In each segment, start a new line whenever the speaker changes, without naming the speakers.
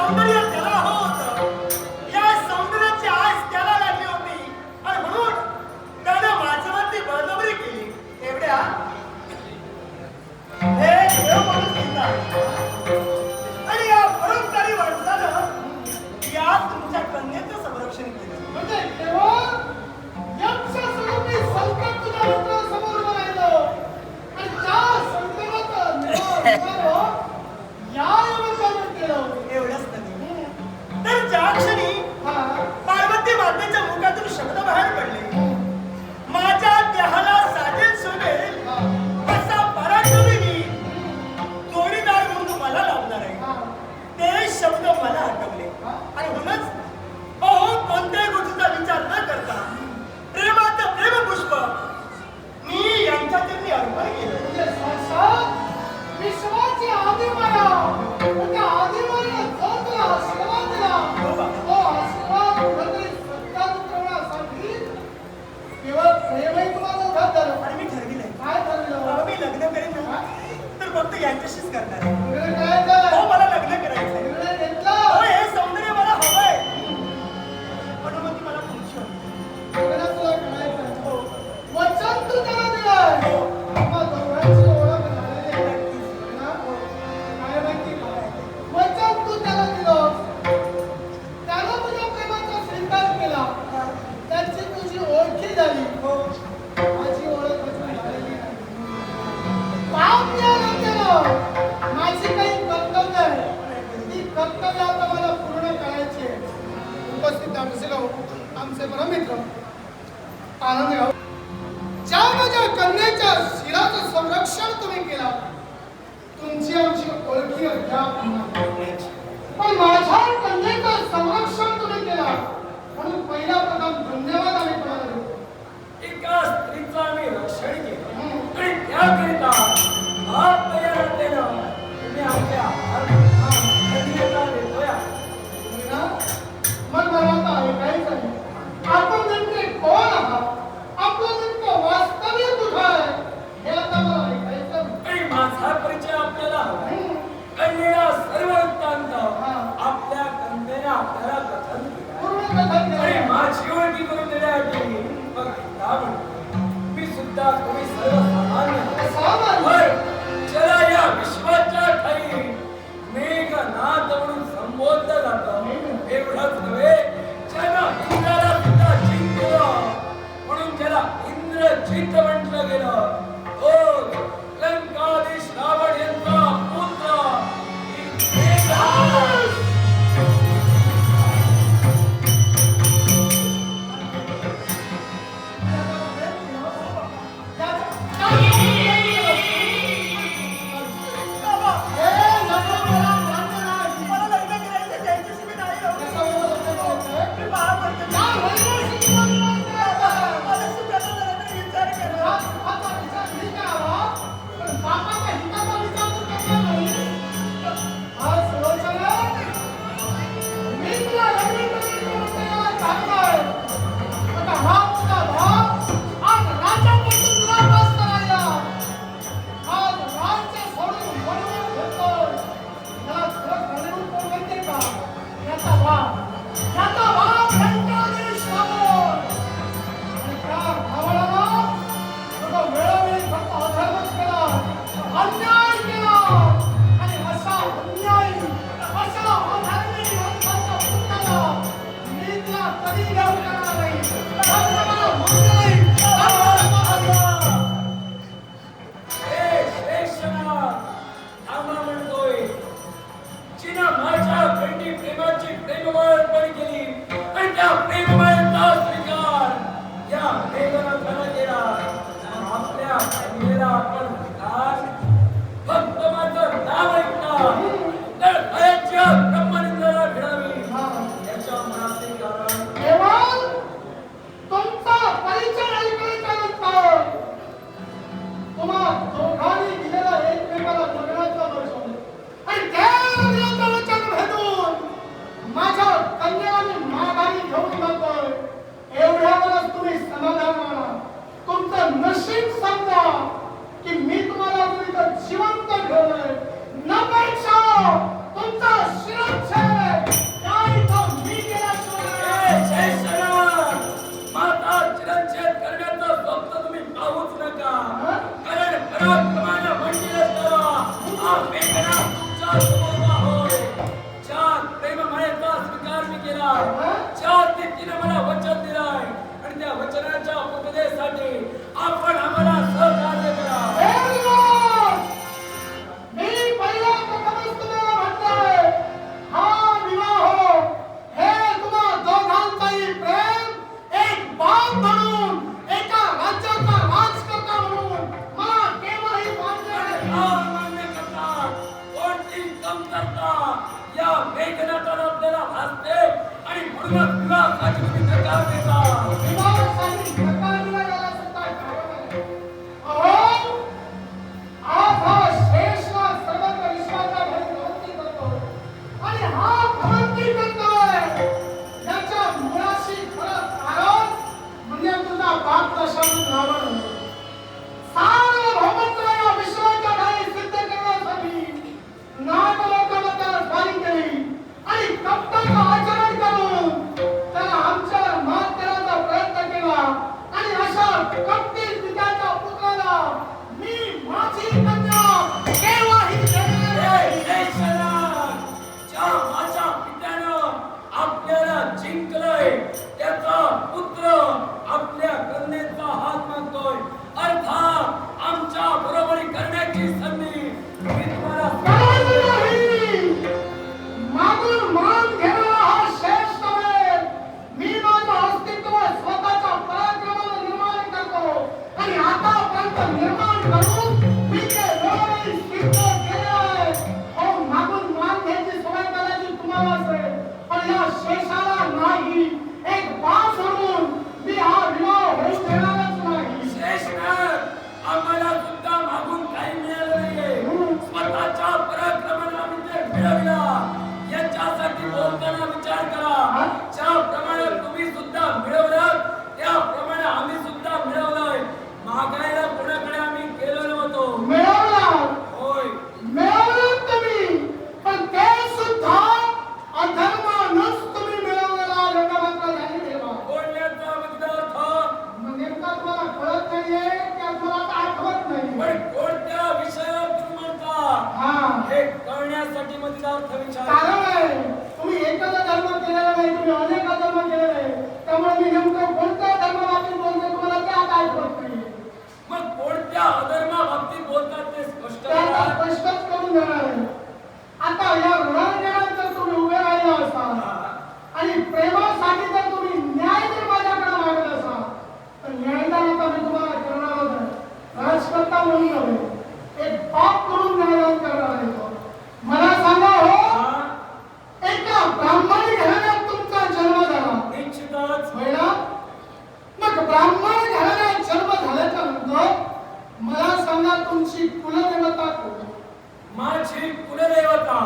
सौंदर्य त्याला होत, या सौंदर्याची आस त्याला लागली होती आणि म्हणून त्याने माझ्यावरती बळजबरी केली. एवढ्या हे देव माणूस म्हणतात आणि या परोपकारी माणसानं या तुमच्या कन्येचं संरक्षण केलं.
म्हणजे केवळ यक्षस्वरूपी संकट तुझ्या मित्रासमोर उभं राहिलं आणि त्या संकटाचं निवारण या युवकानं केलं.
एवढंच नाही तर ज्या क्षणी पार्वती मातेच्या मुखातून शब्द बाहेर पडले, माझ्या देहाला साजेल शोभेल असा पराक्रमी मी जोडीदार म्हणून तुम्हाला लावणार आहे, ते शब्द मला आठवले आणि म्हणूनच कोणत्याही गोष्टीचा विचार न करता प्रेमाचं प्रेमपुष्प मी यांच्यातील मी अर्पण केलं.
म्हणजे साक्षात विश्वाची आदिमाया, त्या आदिमाया जो तुला आशीर्वाद दिला, तो आशीर्वाद कुठेतरी सत्यात उतरवण्यासाठी केवळ प्रेमही तुम्हाला उधार झालं.
आणि मी ठरविलंय
काय ठरविलं?
मी लग्न करेन ना तर फक्त यांच्याशीच करणार आहे.
निर्णय करायचा,
हो, मला लग्न करायचंय.
निर्णय घेतला.
हो, हे सौंदर्य मला हवंय, पण मग ती मला तुमची हवी.
लग्न तुला करायचं.
हो,
वचन तू त्याला दिलंय. मग दोघांची ओळख झालेली आहे. ना? काय माहिती का? वचन तू त्याला दिलं, त्यानं तुझ्या प्रेमाचा स्वीकार केला, त्याची तुझी ओळखी झाली.
हो,
माझी ओळख अजून झालेली नाही. पाप या नात्यानं माझी काही कर्तव्य आहे, ती कर्तव्य आता मला पूर्ण करायची आहे. उपस्थित आमचे परमित्र आनंदराव, ज्या माझ्या कन्येच्या शिराचं संरक्षण तुम्ही केला, तुमची आमची ओळखी अद्याप नाही. पण माझ्या कन्येचं संरक्षण तुम्ही केला म्हणून पहिला प्रथम धन्यवाद आम्ही तुम्हाला देतो.
एका स्त्रीचं आम्ही रक्षण केलं आणि त्याकरिता आत्मयातेनं तुम्ही आमच्या धन्यता देतोय.
तुम्ही ना, मग मला आता ऐकायचं आहे, आपण नेमके कोण आहात, आपलं नेमकं वास्तव्य कुठं आहे, हे आता मला ऐकायचं आहे.
आणि माझा परिचय आपल्याला हवाय. कन्येला सर्व वृत्तांत आपल्या कन्येने आपल्याला कथन केला
पूर्ण कथन केलं.
आणि माझी ओळखी करून देण्यासाठी मग एकदा म्हणतो, मी सुद्धा तुम्ही सर्वसामान्य
सामान्य.
ज्याला या विश्वाच्या ठाई मेघनाथ म्हणून संबोधलं जातं, एवढंच नव्हे, ज्याला इंद्राला सुद्धा जिंकलं म्हणून ज्याला इंद्रजित म्हटलं गेलं, तो लंकाधीश रावण यांचा पुत्र मेघनाथ.
माझ्या कन्याने माघारी घेऊन जातोय, एवढ्यावरच तुम्ही समाधान माना.
नाताना आपल्याला भासते आणि म्हणूनच विवाहासाठी तुम्ही नकार देता.
विवाहासाठी नकार दिला गेला सुद्धा कारण आहे. अहो, आज हा शेषनाग सर्वत्र विश्वाच्या घरी भ्रमंती करतो आणि हा भ्रमंती करतोय याच्या मुळाशी खरं कारण म्हणजे तुझा बाप दशावून रावण. सार्वभौमत्व विश्वाच्या घरी सिद्ध करण्यासाठी नागलोकाला त्याला स्वारी केली आणि कप्ताचं आचरण करून त्याला आमच्यावर मात करण्याचा प्रयत्न केला आणि अशा कप्तीत पित्याच्या पुत्राला मी माझी कन्या केव्हाही देणार नाही.
ज्या माझ्या पित्यानं आपल्याला जिंकलंय त्याचा पुत्र आपल्या कन्येचा हात मागतोय. अर्थात आमच्या बरोबरी करण्याची संधी मी तुम्हाला
करायची नाही. मागून मान घेणारा हा श्रेष्ठ नव्हे. मी माझं अस्तित्व स्वतःच्या पराक्रमाने निर्माण करतो आणि आतापर्यंत निर्माण करून मी ते वेळोवेळी सिद्ध केले आहे. अहो, मागून मान घ्यायची सवय करायची तुम्हाला असेल पण या शेषाला नाही. एक बाण सोडून मी हा विवाह होऊ देणारच नाही.
श्रेष्ठ आम्हाला सुद्धा मागून काही मिळालं नाहीये. स्वतःच्या पराक्रमाने आम्ही ते मिळवला. याच्यासाठी बोलताना विचार करा. ज्याप्रमाणे तुम्ही सुद्धा मिळवलं त्याप्रमाणे आम्ही सुद्धा मिळवलंय. मागायला कोणाकडे आम्ही गेलो नव्हतो.
मिळवला
होय,
मिळवलं तुम्ही पण ते सुद्धा अधर्मानंच तुम्ही मिळवलेला लोकमात्र झाली देवा.
बोलण्याचा अर्थ
नेमका तुम्हाला कळत नाहीये की तुम्हाला आता आठवत नाही.
पण कोणत्या विषयावर तुम्ही म्हणता
हा
हे कळण्यासाठी मध्ये अर्थ विचार.
कारण आहे तुम्ही एकच धर्म केलेला नाही, तुम्ही अनेक धर्म केलेले आहे. त्यामुळे मी नेमकं कोणत्या धर्माबाबतीत बोलतो तुम्हाला ते आता आठवत नाही.
मग कोणत्या अधर्माबाबतीत बोलतात ते स्पष्ट
ते आता
करा.
स्पष्टच करून देणार आहे. आता या रणरांगणात जर तुम्ही उभे राहिले असाल आणि प्रेमासाठी जर तुम्ही न्याय जर माझ्याकडे मागत असाल तर न्यायदान आता मी तुम्हाला करणारच आहे. राजकर्ता म्हणून नव्हे, एक पाप म्हणून न्यायदान करणार आहे तो. मला सांगा हो, एका ब्राह्मणी घराण्यात तुमचा जन्म झाला.
निश्चितच
होय ना? मग ब्राह्मण घराण्यात जन्म झाल्याच्या नंतर मला सांगा तुमची कुलदेवता कोण?
माझी कुलदेवता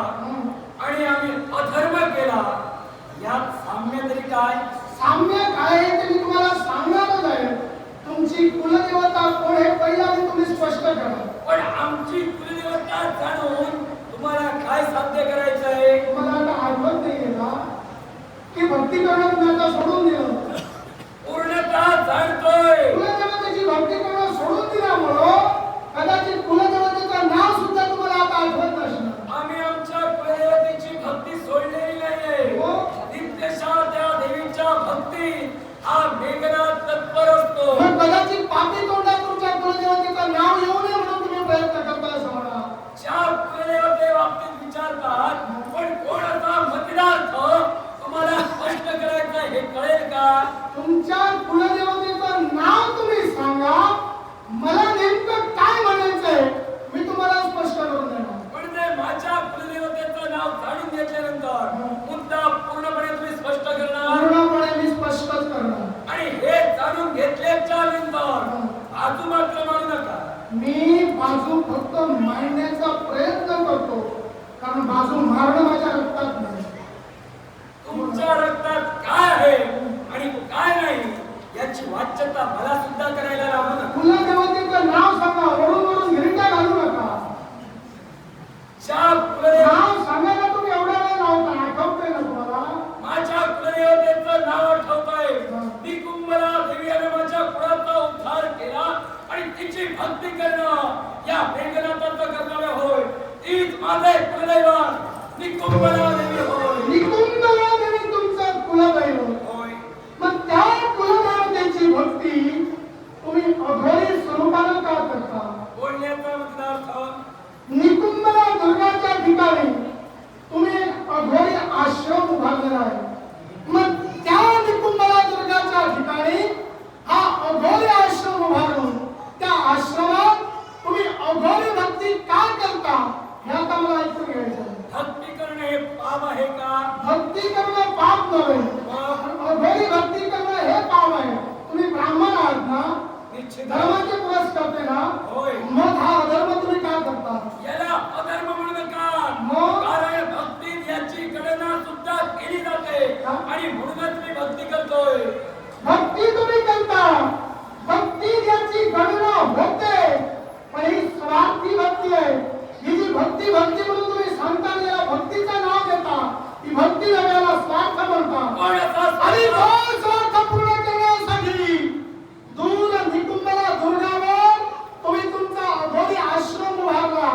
आणि आम्ही अधर्म केला यात साम्य तरी काय?
साम्य काय आहे ते मी तुम्हाला सांगणारच आहे. तुमची कुलदेवता कोण हे पहिला मी तुम्ही स्पष्ट करा.
पण आमची कुलदेवता जाणून तुम्हाला काय साध्य करायचं आहे?
तुम्हाला आता आठवत नाहीये का की भक्ती करणं तुम्ही आता सोडून दिलं?
पूर्णतः जाणतोय.
कुलदेवतेची भक्ती करणं सोडून दिल्यामुळं कदाचित कुलदेवतेचं नाव सुद्धा तुम्हाला आता आठवत नसणार.
आम्ही आमच्या कुलदेवतेची भक्ती सोडलेली नाहीये.
हो.
नित्यशा त्या देवीच्या भक्तीत हा मेघनाथ तत्पर असतो.
मग कदाचित पापी तोंडात तुमच्या कुलदेवतेचं नाव येऊ नये म्हणून तुम्ही प्रयत्न करता असं म्हणा.
ज्या कुलदेवते बाबतीत विचारतात पण कोणाचा मतदार्थ तुम्हाला स्पष्ट करायचं हे कळेल का?
तुमच्या कुलदेवतेचं नाव तुम्ही सांगा. मला नेमकं काय म्हणायचंय मी तुम्हाला स्पष्ट करून देणार.
म्हणजे माझ्या कुलदेवतेचं नाव जाणून घेतल्यानंतर मुद्दा पूर्णपणे तुम्ही स्पष्ट करणार
पूर्णपणे मी स्पष्टच करणार.
आणि हे जाणून घेतल्याच्या नंतर बाजू मात्र मानू नका.
मी बाजू फक्त मांडण्याचा प्रयत्न करतो कारण बाजू मारणं माझ्या रक्तात नाही.
तुमच्या रक्तात काय आहे आणि काय
भक्ती करणं पाप नव्हे, अघोरी भक्ती करणं हे पाप आहे. तुम्ही ब्राह्मण आहात ना,
निश्चित
धर्माचे पुरस करते ना,
होय.
मग हा अधर्म तुम्ही काय करता?
याला अधर्म म्हणू नका.
मग?
कारण भक्तीत याची गणना सुद्धा केली जाते
हा?
आणि म्हणूनच मी भक्ती करतोय.
भक्ती तुम्ही करता, भक्ती याची गणना होते, पण ही स्वार्थी भक्ती आहे. ही जी भक्ती म्हणून तुम्ही सांगता आणि याला भक्तीचं नाव देता, ही भक्ती नव्याला स्वार्थ म्हणता.
कोण असा
आणि
स्वार्थ?
तो स्वार्थ पूर्ण करण्यासाठी दूर निकुंभला दुर्गावर तुम्ही तुमचा अघोरी आश्रम उभारला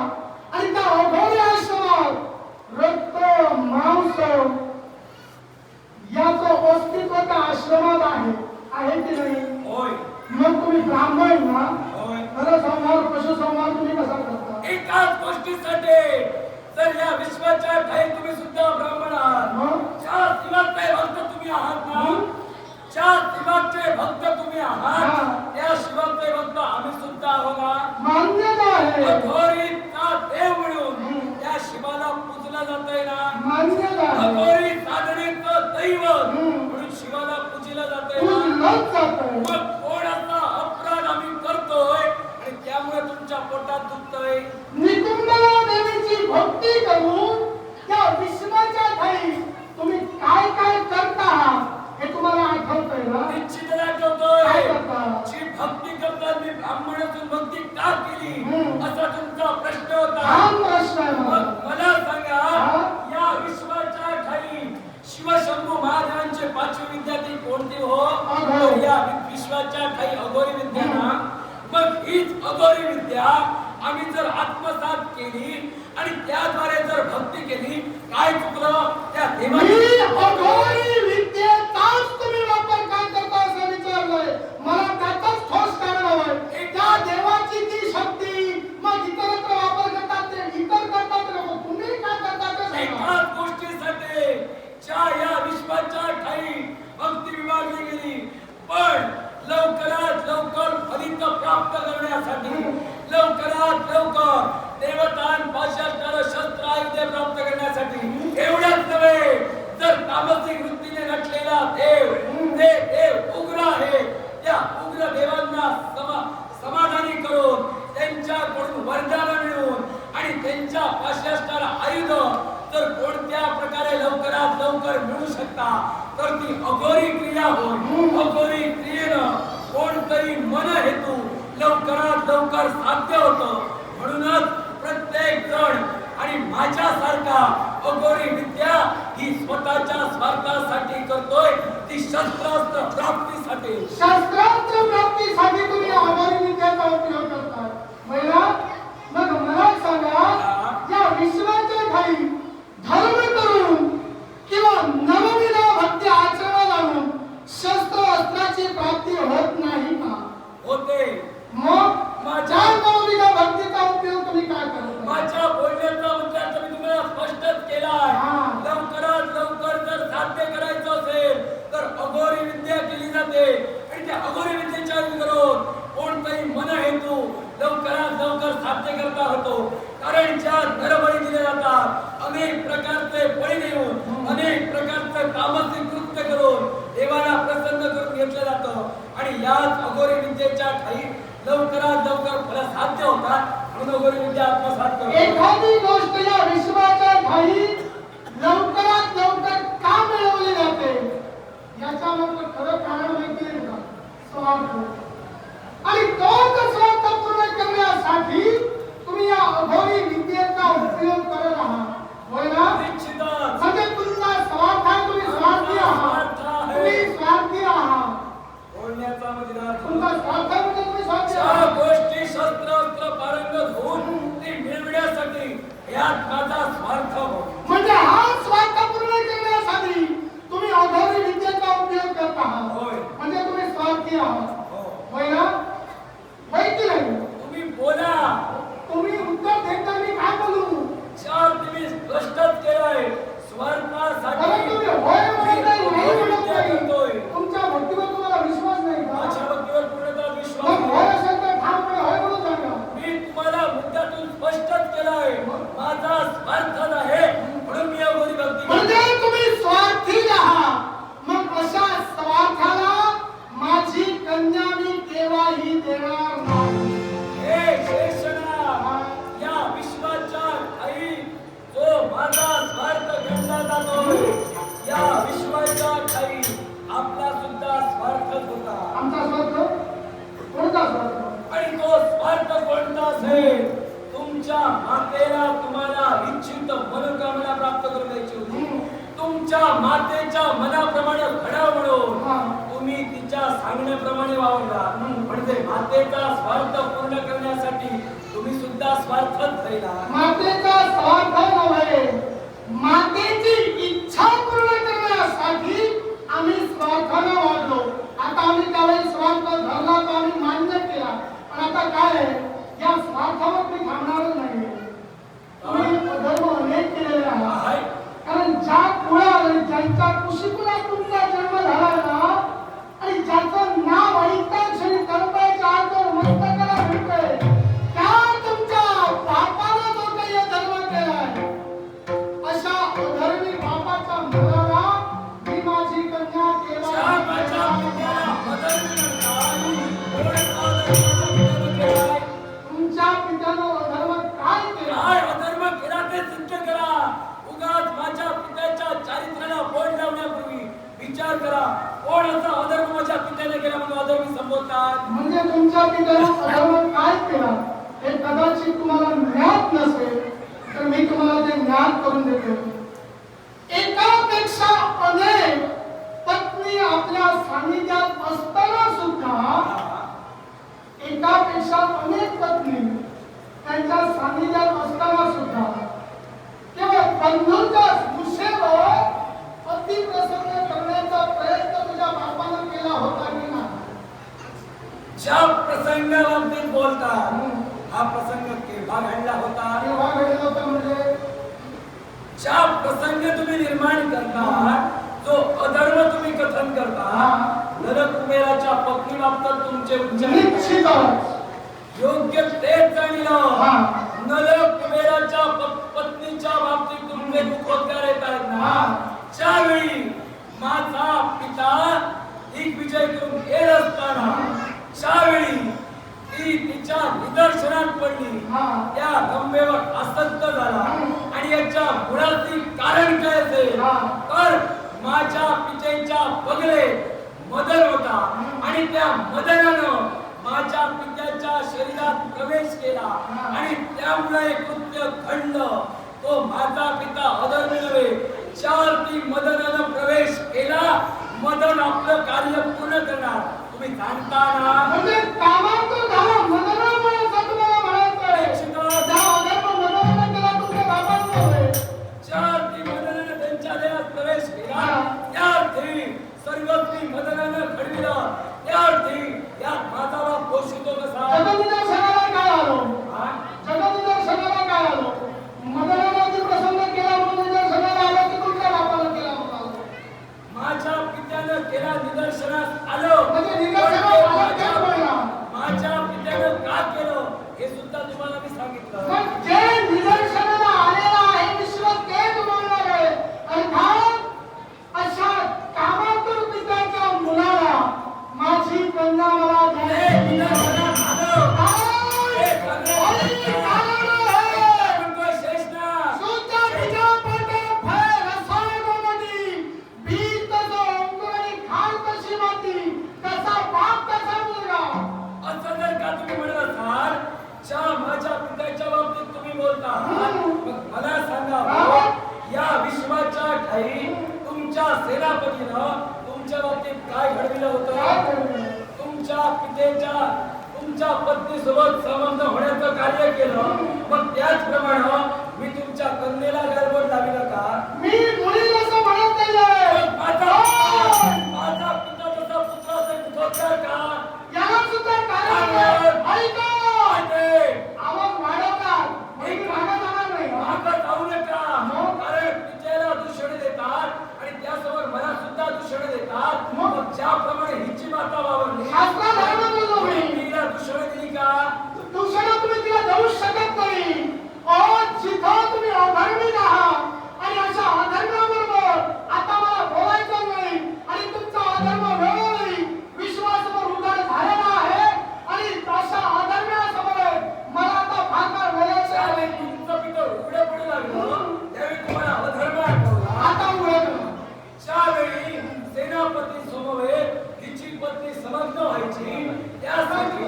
आणि त्या अघोरी आश्रमात रक्त मांस याचं अस्तित्व त्या आश्रमात आहे की नाही?
होय.
मग तुम्ही ब्राह्मण ना,
होय.
नरसंहार पशुसंहार तुम्ही कसा करता?
एकाच गोष्टीसाठी तर या विश्वाच्या ठाई तुम्ही सुद्धा ब्राह्मण आहात.
मग?
ज्या शिवाचे भक्त तुम्ही आहात ना, ज्या शिवाचे भक्त तुम्ही आहात,
हा.
त्या शिवाचे भक्त आम्ही सुद्धा आहोत ना.
मान्यता आहे,
अघोरीचा देव म्हणून त्या शिवाला पूजला जातंय ना.
मान्यता आहे.
अघोरी साधनेचं दैवत
हम्म.
म्हणून शिवाला पूजलं जातंय ना.
पूजलंच जातंय.
मग कोणाचा अपराध आम्ही करतोय आणि त्यामुळे तुमच्या पोटात दुखतंय.
निकुंभला देवीची भक्ती करून त्या विश्वाच्या ठाई तुम्ही काय काय करता आहात हे तुम्हाला आठवतंय ना?
निश्चित
काय
आठवतोय.
करता?
जी भक्ती करतात मी ब्राह्मण असून भक्ती का केली
हम्म.
असा तुमचा प्रश्न होता.
हा प्रश्न आहे
मग
माझा.
मला सांगा,
हा?
या विश्वाच्या ठाई शिवशंभू महादेवांची पाचवी विद्या ती कोणती हो?
अघोरी.
तर या विश्वाच्या ठाई अघोरी विद्या ना. मग हीच अघोरी विद्या आम्ही जर आत्मसात केली आणि त्याद्वारे जर भक्ती केली, काय चुकलं? त्या देवाची
मी अघोरी विद्येचाच तुम्ही वापर काय करता असं विचारलंय. मला त्याचाच ठोस कारण हवंय. त्या देवाची ती शक्ती मग इतरत्र वापर करतात ते इतर करतात नको, तुम्ही काय करता ते सांगा.
एकाच गोष्टीसाठी ज्या या विश्वाच्या ठाई भक्ती विभागली गेली, पण लवकरात लवकर फलित प्राप्त करण्यासाठी, लवकरात लवकर देवतांपासून शस्त्र आयुधे प्राप्त करण्यासाठी, एवढंच नव्हे, जर तामसिक वृत्तीने नटलेला देव, ते देव उग्र आहे, त्या उग्र देवांना समाधानी करून त्यांच्याकडून वरदान मिळवून आणि त्यांच्या पाशास्त्राला आयुध तर कोणत्या प्रकारे लवकरात लवकर मिळू शकता, तर ती अघोरी क्रिया होय. अघोरी क्रियेनं कोणतरी मन हेतू लवकरात लवकर साध्य होतं. म्हणूनच प्रत्येक जण आणि माझ्यासारखा अघोरी विद्या ही स्वतःच्या स्वार्थासाठी करतोय, ती शस्त्रास्त्र प्राप्तीसाठी.
शस्त्रास्त्र प्राप्तीसाठी तुम्ही अघोरी विद्येचा उपयोग करता. महिला, मग मला सांगा, या विश्वाच्या ठाई धर्म करून किंवा नवविध भक्ती आचरण आणून शस्त्र अस्त्राची प्राप्ती होत नाही का?
होते.
मग माझ्या नवविध भक्तीचा उपयोग तुम्ही काय करता?
माझ्या बोलण्याचा उद्देश मी तुम्हाला स्पष्टच केलाय.
हा.
लवकरात लवकर जर साध्य करायचं असेल तर अघोरी विद्या केली जाते आणि त्या अघोरी विद्येच्या करून कोणताही मन हेतू लवकरात लवकर साध्य करता होतो. कारण ज्या नरबळी दिले जातात, अनेक प्रकारचे बळी देऊन, अनेक प्रकारचे तामसिक कृत्य करून देवाला प्रसन्न करून घेतलं जातं आणि याच अघोरी विद्येच्या ठाई लवकरात लवकर फळ साध्य होतात. म्हणून अघोरी विद्या आत्मसात करतो.
एखादी गोष्ट या विश्वाच्या ठाई लवकरात लवकर का मिळवली जाते याच्या मागचं खरं कारण माहिती आहे का? स्वार्थ. आणि तोच स्वार्थ पूर्ण करण्यासाठी तुम्ही या अघोरी विद्येचा उपयोग करत आहात. होय ना?
निश्चितच.
म्हणजे तुमचा स्वार्थ आहे, तुम्ही स्वार्थी आहात. तुम्ही स्वार्थी आहात.
बोलण्याचा मुद्दा
तुमचा स्वार्थ आहे म्हणजे तुम्ही स्वार्थी
ज्या
आहात.
गोष्टी शस्त्रास्त्र पारंगत होऊन ती मिळविण्यासाठी यात माझा स्वार्थ हो.
म्हणजे
तुमच्या मातेच्या मनाप्रमाणे घडाव म्हणून
हा.
तुम्ही तिच्या सांगण्याप्रमाणे वावरला. म्हणजे मातेचा स्वार्थ पूर्ण करण्यासाठी तुम्ही सुद्धा स्वार्थच राहिला.
मातेचा स्वार्थ नव्हे, मातेची इच्छा पूर्ण करण्यासाठी आम्ही स्वार्थाने वागलो. आता आम्ही त्यावेळी स्वार्थ धरला तो आम्ही मान्य केला. पण आता काय आहे, या स्वार्थावर मी थांबणारच नाही. तुम्ही अधर्म अनेक केलेले आहात.
आहे.
कारण ज्या कुळा आणि ज्यांच्या कुशीकुळात तुमचा जन्म झाला ना, आणि ज्याचं नाव ऐकता क्षणी कर्माच्या आतून मस्तकाला भेटतंय, त्या तुमच्या बापानं जो काही अधर्म केलाय, अशा अधर्मी बापाच्या मुलाला मी माझी कन्या
ज्या माझ्या पित्याला अधर्मी म्हणतात, एवढं अधर्म माझ्या पित्यानं केलंय.
तुमच्या पित्यानं अधर्म काय केला?
काय अधर्म केला ते सिद्ध करा. उगाच माझ्या पित्याच्या चारित्र्याला बोट लावण्यापूर्वी विचार करा. कोण असा अधर्म माझ्या पित्याने केला म्हणून अधर्मी संबोधतात.
म्हणजे तुमच्या पित्यानं अधर्म काय केला हे कदाचित तुम्हाला ज्ञात नसेल, तर मी तुम्हाला ते ज्ञात करून देतो. एकापेक्षा अनेक पत्नी आपल्या सानिध्यात असताना सुद्धा, एकापेक्षा अनेक पत्नी त्यांच्या सानिध्यात असताना सुद्धा केवळ बंधूंच्या मुशेवर अतिप्रसन्न करण्याचा प्रयत्न तुझ्या बापानं केला होता की नाही?
ज्या प्रसंगाबाबतीत बोलतात, हा प्रसंग केव्हा घडला होता?
केव्हा घडलं होतं म्हणजे?
ज्या प्रसंग तुम्ही निर्माण करता, जो अधर्म तुम्ही कथन करता, नरकुबेराच्या पत्नी बाबतीत तुमचे उच्चार
निश्चितच
योग्य तेच जाणलं.
हा.
नरकुबेराच्या पत्नीच्या बाबतीत तुमचे मुखोद्गार येत आहेत ना, ज्यावेळी माझा पिता दिग्विजय करून येत असताना, ज्यावेळी ती तिच्या निदर्शनात पडली,
हा.
त्या रंभेवर आसक्त झाला. आणि याच्या मुळातील कारण काय असेल
हा.
तर माझ्या पित्याच्या बगले मदन होता आणि त्या मदनानं माझ्या पित्याच्या शरीरात प्रवेश केला आणि त्यामुळे कृत्य घडलं. तो माझा पिता अधर्मी नव्हे. चार ती मदनानं प्रवेश केला. मदन आपलं कार्य पूर्ण करणार. तुम्ही जाणता ना?
म्हणजे कामातून झाला मदनामुळे असं तुम्हाला म्हणायचंय.
निश्चितच.
त्या अधर्म मदनानं केला तुमच्या बापानं नव्हे.
चार ती मदनानं त्यांच्या देहात प्रवेश केला.
हा.
त्या अर्थी सर्वस्वी मदनानं घडविलं. त्या अर्थी यात माझा बाप दोष होतो कसा?
जगनिदर्शनाला काय आलो?
हा?
जगनिदर्शनाला काय आलो? मदनानं अतिप्रसन्न केला म्हणून निदर्शनाला आलो की तुमच्या बापानं केला म्हणून आलो?
माझ्या पित्यानं केला निदर्शनास आलं.
म्हणजे निदर्शनाला आलं ते बोलला.
माझ्या पित्यानं का केलं हे सुद्धा तुम्हाला मी सांगितलं.
मग जे निदर्शनाला आलेलं आहे विश्व तेच बोलणार आहे. अर्थात अशा कामातूर पित्याच्या मुलाला माझी कन्या मला
हे
द्यायची
निदर्शनास आलं.
काय?
हे सगळं
आणि कारण आहे.
म्हणतोय शेषनाग.
सुद्धा तिच्या पोटे फळ रसायनामध्ये बीज तसं अंकुर आणि खाल तशी माती, तसा बाप तसा मुलगा.
असं जर का तुम्ही म्हणत असाल, ज्या माझ्या पित्याच्या बाबतीत तुम्ही बोलता, मग मला सांगा, या विश्वाच्या ठाई तुमच्या सेनापतीनं तुमच्या बाबतीत काय घडविलं
काय
होतं?
करू?
तुमच्या पत्नीसोबत संबंध होण्याचं कार्य केलं. मग त्याचप्रमाणे मी तुमच्या कन्येला गडबड लाविलं का?
मी मुलीला असं म्हणत नाहीये.
मग माझा पिता जसा पुत्राचा पुत्र का?
याला सुद्धा कारण आहे. ऐका.
आहे.
आवाज वाढवतात. मी मागं जाणार नाही.
मागं जाऊ नका. कारण पित्याला दूषण देतात आणि त्यासोबत मला सुद्धा दूषण देतात. मग ज्याप्रमाणे हिची माता वावरली,
शास्त्रात आहे ना बोललो मी.
तुम्ही तिला दूषण दिली का?
दुसरं तुम्ही तिला देऊ शकत नाही. अहो, जिथं तुम्ही अधर्मी आहात आणि अशा अधर्माबरोबर आता मला बोलायचं नाही आणि तुमचा अधर्म वेळोवेळी विश्वासावर उघड झालेला आहे आणि अशा अधर्म्यासमोर मला आता भाकर बोलायचं
ज्यावेळी
आहे.
तुमचं पितं उघडं पडू लागलं, त्यावेळी तुम्हाला अधर्म आठवला.
आता उघड.
ज्यावेळी सेनापती समवेत हिची पत्नी समग्न व्हायची, त्यासाठी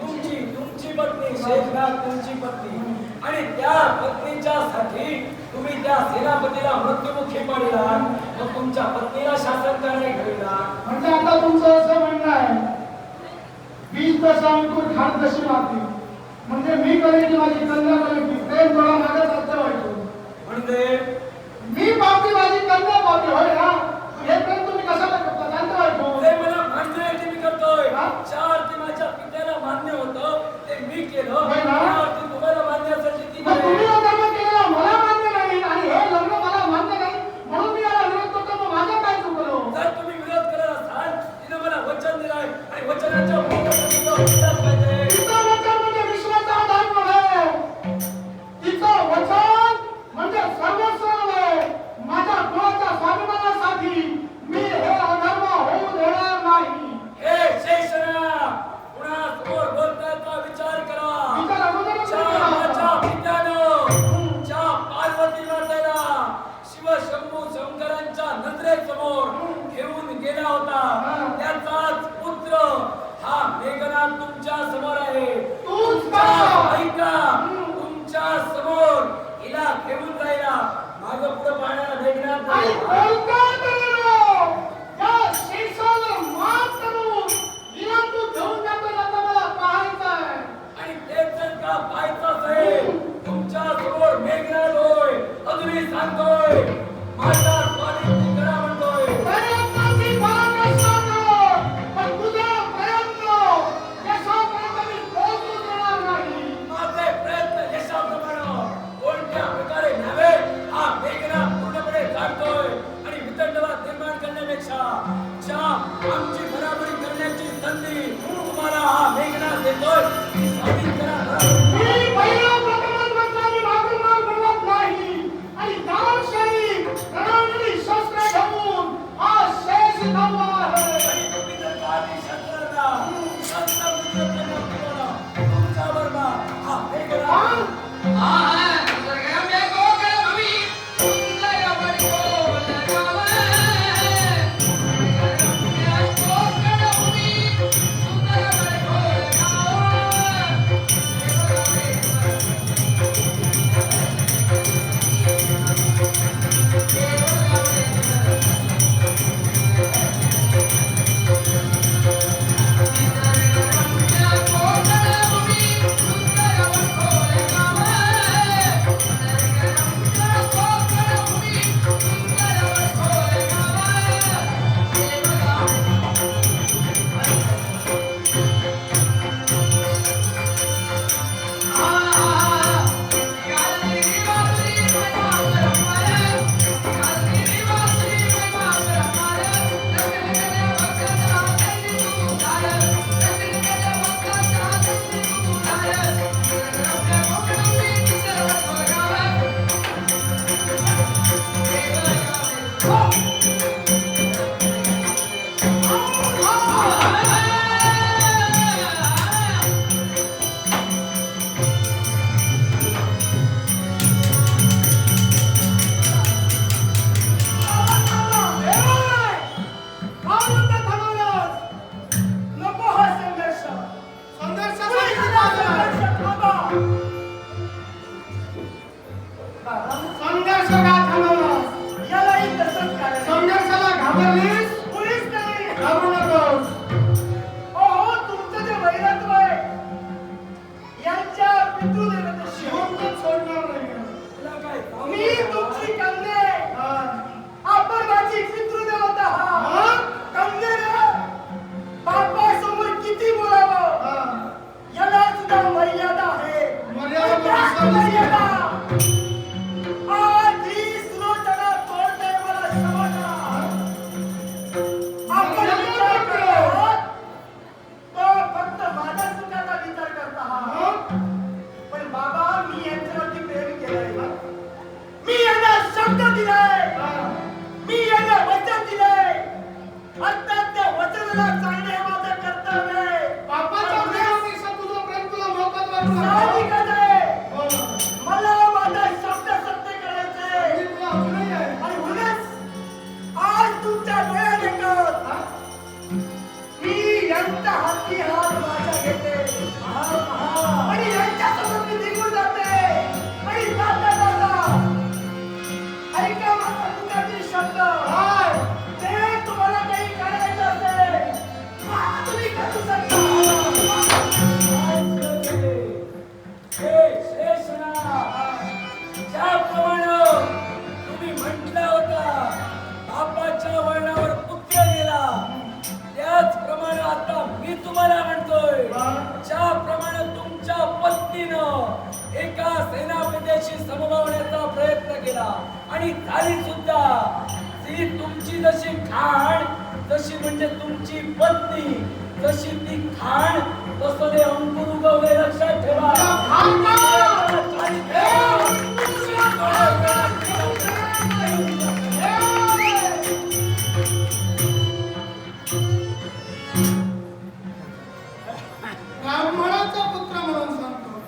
तुमची पत्नी शेखनाथ तुमची पत्नी आणि त्या पत्नीच्या साठी तुम्ही त्या सेनापतीला मृत्युमुखी पाडला. तुमच्या पत्नीला शासन का नाही घडविला?
म्हणजे आता तुमचं असं म्हणणं आहे, बीज तसा अंकुर खात तशी माती. म्हणजे मी करेन की माझी कन्या करेन की प्रेम थोडा मागे सत्य व्हायचो.
म्हणजे
मी पावती माझी कन्या पावती होय ना. हे प्रेम तुम्ही कशाला करता शांत व्हायचो.
ते मला मान्य आहे की मी करतोय.
हा?
ज्यावरती माझ्या पित्याला मान्य होतं ते मी केलं.
होय ना?
त्यावरती तुम्हाला मान्य असेल की ती
मग तुम्ही
करेल.
हा धर्म केलेला मला मान्य नाही आणि हे लग्न मला मान्य नाही म्हणून मी याला विरोध करतो. मग माझं काय चुकलो?
जर तुम्ही विरोध करत असाल, तिनं मला वचन दिलंय आणि वचनाच्या मुखापासून तो उठलाच पाहिजे.
तिचं वचन म्हणजे विश्वाचा आधार नव्हे. तिचं वचन म्हणजे सर्वस्व नव्हे. माझ्या कुळाच्या स्वाभिमानासाठी मी हे अधर्म होऊ देणार नाही.
हे शेषना, कुणासमोर बोलतायचा विचार करा.
विचार अगोदरच
ज्या
करा.
माझ्या पित्यानं, ज्या पार्वती मातेला शिवशंभू शंकरांच्या नजरेसमोर घेऊन गेला होता, त्याचाच पुत्र हा मेघनाथ तुमच्या समोर आहे.
तूच
तुमच्या
का?
ऐका, तुमच्या समोर हिला घेऊन जायला मागं पुढं पाहण्याला मेघनाथ
आणि
नाही.
कोलकाता गेलो. या शेषाला मात करून हिला तू घेऊन जातो आता मला पाहायचं आहे.
आणि तेच जर का पाहायचं असेल, तुमच्या समोर मेघनाथ होय. अजूनही सांगतोय, माझा स्वामी करा म्हणतोय.
प्रयत्नाची पराकाष्ठा कर. पण तुझा प्रयत्न यशापर्यंत मी पोहोचू देणार नाही.
माझे प्रयत्न यशाप्रमाणे कोणत्या प्रकारे न्यावे हा मेघनाथ पूर्णपणे जाणतोय. आणि वितंडवाद निर्माण करण्यापेक्षा ज्या आमची बराबरी करण्याची संधी तुम्हाला हा मेघनाथ देतोय, ती स्वाधीन करा.
मी पहिला प्रथमच म्हटलं मी मागून माग मिळवत नाही. आणि दानशाही रणनीती शस्त्र घेऊन हा शेष धावला आहे.
आणि तुम्ही जर का आधी शस्त्राला शस्त्र विकत केलं, तुमच्यावर ना हा मेघनाथ
हाय
स्वतः सेनापतीशी समभावण्याचा प्रयत्न केला आणि झाली सुद्धा. ती तुमची जशी खाण, जशी म्हणजे तुमची पत्नी, जशी ती खाण तसं ते अंकुर उगवले. लक्षात ठेवा.
ब्राह्मणाचा पुत्र म्हणून सांगतो.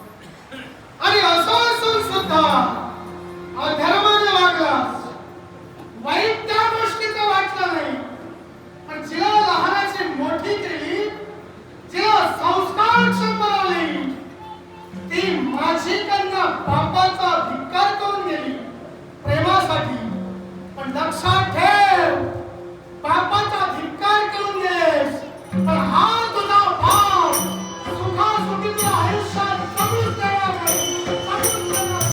आणि असं असून सुद्धा अधर्माने वागलास, वाईट त्या गोष्टीचं वाटलं नाही, पण जिला लहानाची मोठी केली